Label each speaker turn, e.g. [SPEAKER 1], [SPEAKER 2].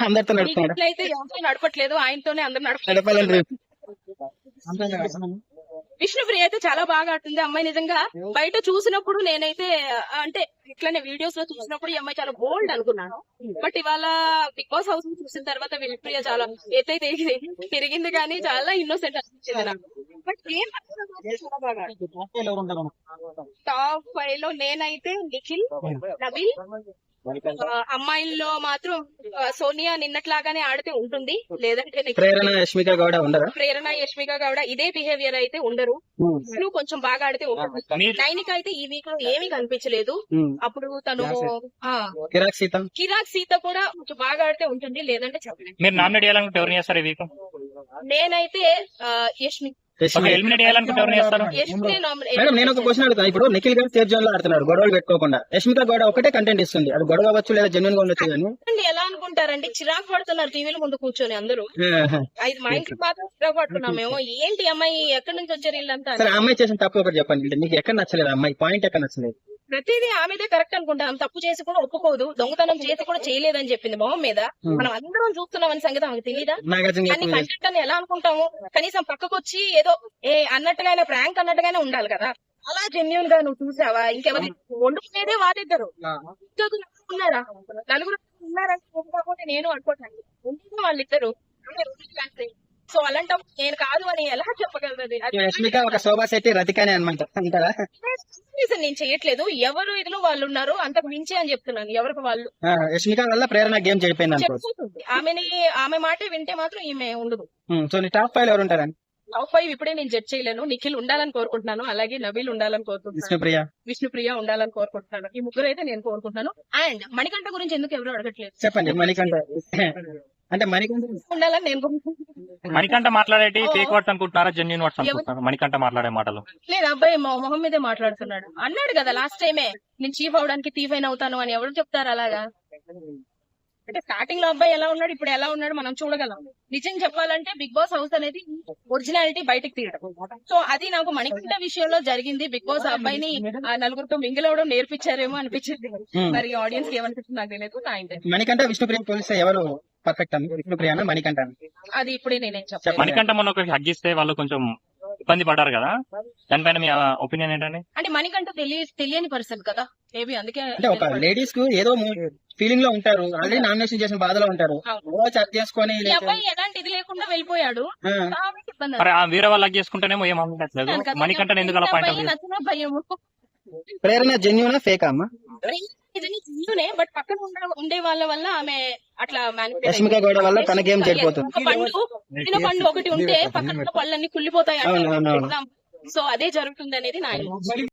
[SPEAKER 1] అందరితో నడుపుతున్నారు.
[SPEAKER 2] ఇట్లయితే ఎవరితో నడపట్లేదు, ఆయనతోనే అందరు
[SPEAKER 1] నడపాలని
[SPEAKER 2] విష్ణుప్రియ అయితే చాలా బాగా ఆడుతుంది. అమ్మాయి నిజంగా బయట చూసినప్పుడు నేనైతే అంటే ఇట్లానే వీడియోస్ లో చూసినప్పుడు ఈ అమ్మాయి చాలా బోల్డ్ అనుకున్నాను. బట్ ఇవాళ బిగ్ బాస్ హౌస్ చూసిన తర్వాత విష్ణుప్రియ చాలా ఎత్తైతే తిరిగింది, కానీ చాలా ఇన్నోసెంట్ అనిపించింది నాకు. బట్ ఏం చాలా బాగా టాప్ 5 లో నేనైతే నిఖిల్, నబీల్, అమ్మాయిల్లో మాత్రం సోనియా నిన్నట్లాగానే ఆడితే ఉంటుంది, లేదంటే
[SPEAKER 1] ప్రేరణ, యష్మిక గౌడ ఉండరా?
[SPEAKER 2] ప్రేరణ, యష్మిక గౌడ ఇదే బిహేవియర్ అయితే ఉండరు. నువ్వు కొంచెం బాగా ఆడితే ఉంటుంది. నైనిక అయితే ఈ వీక్ లో ఏమీ కనిపించలేదు. అప్పుడు తను కిరాక్ సీత కూడా కొంచెం బాగా ఆడితే ఉంటుంది, లేదంటే చెప్పలేదు.
[SPEAKER 3] మీరు నామినేట్ చేయాలనుకుంటే ఎవరిని చేస్తారు ఈ వీక్?
[SPEAKER 2] నేనైతే యష్మి
[SPEAKER 3] ఎలిమినేట్ చేయాలనుకుంటే ఎవరిని చేస్తారు?
[SPEAKER 1] మేడం నేను ఒక క్వశ్చన్ అడుగుతాను. ఇప్పుడు నిఖిల్ గారు సేఫ్ జోన్ లో ఆడుతున్నారు గొడవలు పెట్టుకోకుండా, యష్మిక గౌడ ఒకటే కంటెంట్ ఇస్తుంది, అది గొడవ అవ్వచ్చు లేదా జెన్యున్ గా ఉండొచ్చు. కానీ
[SPEAKER 2] ఎలా అనుకుంటారండి, చిరాకు పడుతున్నారు టీవీల ముందు కూర్చొని అందరూ. ఐదు మా ఇంటికి మాత్రం చిరాకు పడుతున్నాం మేము. ఏంటి అమ్మాయి ఎక్కడి నుంచి వచ్చారు వీళ్ళంతా?
[SPEAKER 1] సరే, అమ్మాయి చేసిన తప్పు ఒకటి చెప్పండి, మీకు ఎక్కడ నచ్చలేదు అమ్మాయి పాయింట్ ఎక్కడ నచ్చలేదు?
[SPEAKER 2] ప్రతిదీ ఆమెదే కరెక్ట్ అనుకుంటాం. తప్పు చేసి కూడా ఒప్పుకోదు, దొంగతనం చేసి కూడా చేయలేదని చెప్పింది మొహం మీద. మనం అందరం చూస్తున్నామని సంగతి ఆమెకు తెలీదా? కానీ కంటెంట్ అని ఎలా అనుకుంటాము? కనీసం పక్కకు వచ్చి ఏదో అన్నట్టుగానే ప్రాంక్ అన్నట్టుగానే ఉండాలి కదా. అలా జెన్యున్ గా నువ్వు చూసావా? ఇంకెవరి వండుకునేదే వాళ్ళిద్దరు ఉన్నారా? నలుగురు ఉన్నారంటే కాకపోతే నేను అనుకోవట్లేదు, ఉండేది వాళ్ళిద్దరు. సో అలాంటప్పుడు నేను కాదు అని ఎలా చెప్పగలదు?
[SPEAKER 1] యష్మిక ఒక శోభా శెట్టి రతికానే అనమాట అంటారా?
[SPEAKER 2] నేను చేయట్లేదు, ఎవరు ఇదిలో వాళ్ళు ఉన్నారు, అంతకు మించి అని చెప్తున్నాను. ఎవరికి వాళ్ళు.
[SPEAKER 1] యష్మిక వల్ల ప్రేరణ గేమ్ చెడిపోయింది.
[SPEAKER 2] ఆమె మాట వింటే మాత్రం ఈమె ఉండదు.
[SPEAKER 1] సో నీ టాప్ 5 ఎవరు ఉంటారని?
[SPEAKER 2] టాప్ 5 ఇప్పుడే నేను జడ్జ్ చేయలేను. నిఖిల్ ఉండాలని కోరుకుంటున్నాను, అలాగే నబీల్ ఉండాలని కోరుకుంటున్నాను, విష్ణుప్రియ ఉండాలని కోరుకుంటున్నాను. ఈ ముగ్గురు అయితే నేను కోరుకుంటున్నాను. అండ్ మణికంఠ గురించి ఎందుకు ఎవరు అడగట్లేదు
[SPEAKER 1] చెప్పండి. మణికంఠ అంటే మణికంఠ
[SPEAKER 2] ఉండాలని నేను
[SPEAKER 3] మణికంఠ మాట్లాడేటి ఫేక్ వర్డ్స్ అనుకుంటున్నారా, జెన్యున్ వర్డ్స్ అనుకుంటున్నారా? మణికంఠ మాట్లాడే మాటలు
[SPEAKER 2] లేదు, అబ్బాయి మొహం మీదే మాట్లాడుతున్నాడు. అన్నాడు కదా లాస్ట్ టైమే, నేను చీఫ్ అవడానికి తీఫైన్ అవుతాను అని. ఎవరు చెప్తారు అలాగా? అంటే స్టార్టింగ్ లో అబ్బాయి ఎలా ఉన్నాడు, ఇప్పుడు ఎలా ఉన్నాడు మనం చూడగలం. నిజం చెప్పాలంటే బిగ్ బాస్ హౌస్ అనేది ఒరిజినాలిటీ బయటకు తీయడం. సో అది నాకు మణికంఠ విషయంలో జరిగింది. బిగ్ బాస్ అబ్బాయిని నలుగురితో మింగిల్ అవడం నేర్పించారేమో అనిపించింది. మరి ఆడియన్స్ కి ఏమనిపిస్తుంది నాకు తెలియదు.
[SPEAKER 1] మణికంఠ, విష్ణుప్రియ పోలిస్తే ఎవరు పర్ఫెక్ట్? విష్ణుప్రియ, మణికంఠ?
[SPEAKER 2] అది ఇప్పుడే నేనేం చెప్పాను.
[SPEAKER 3] మణికంఠ మొన్న ఒకరికి హగ్గిస్తే వాళ్ళు కొంచెం ఇబ్బంది పడ్డారు కదా, దానిపైన మీ ఒపీనియన్ ఏంటండి?
[SPEAKER 2] అంటే మణికంఠ తెలియని పర్సన్ కదా, మేబీ అందుకే.
[SPEAKER 1] అంటే ఒక లేడీస్ కు ఏదో ఫీలింగ్ లో ఉంటారు, ఆల్రెడీ నామినేషన్ చేసిన బాధలో ఉంటారు, చేసుకొని
[SPEAKER 2] ఎలాంటి ఇది లేకుండా వెళ్ళిపోయాడు.
[SPEAKER 3] వేరే వాళ్ళు హగ్ చేసుకుంటేనేమో ఏం అవ్వట్లేదు, మణికంఠ ఎందుకు అలా పాయింట్?
[SPEAKER 2] భయము.
[SPEAKER 1] ప్రేరణ జెన్యూనా ఫేక్ అమ్మా?
[SPEAKER 2] జెన్యూనే, బట్ పక్కన ఉండే వాళ్ళ వల్ల ఆమె అట్లా
[SPEAKER 1] యష్మిక గౌడ వల్ల తన గేమ్ చెడిపోతుంది.
[SPEAKER 2] పండు ఒకటి ఉంటే పక్కన పళ్ళన్నీ కుళ్ళిపోతాయి. సో అదే జరుగుతుంది అనేది నా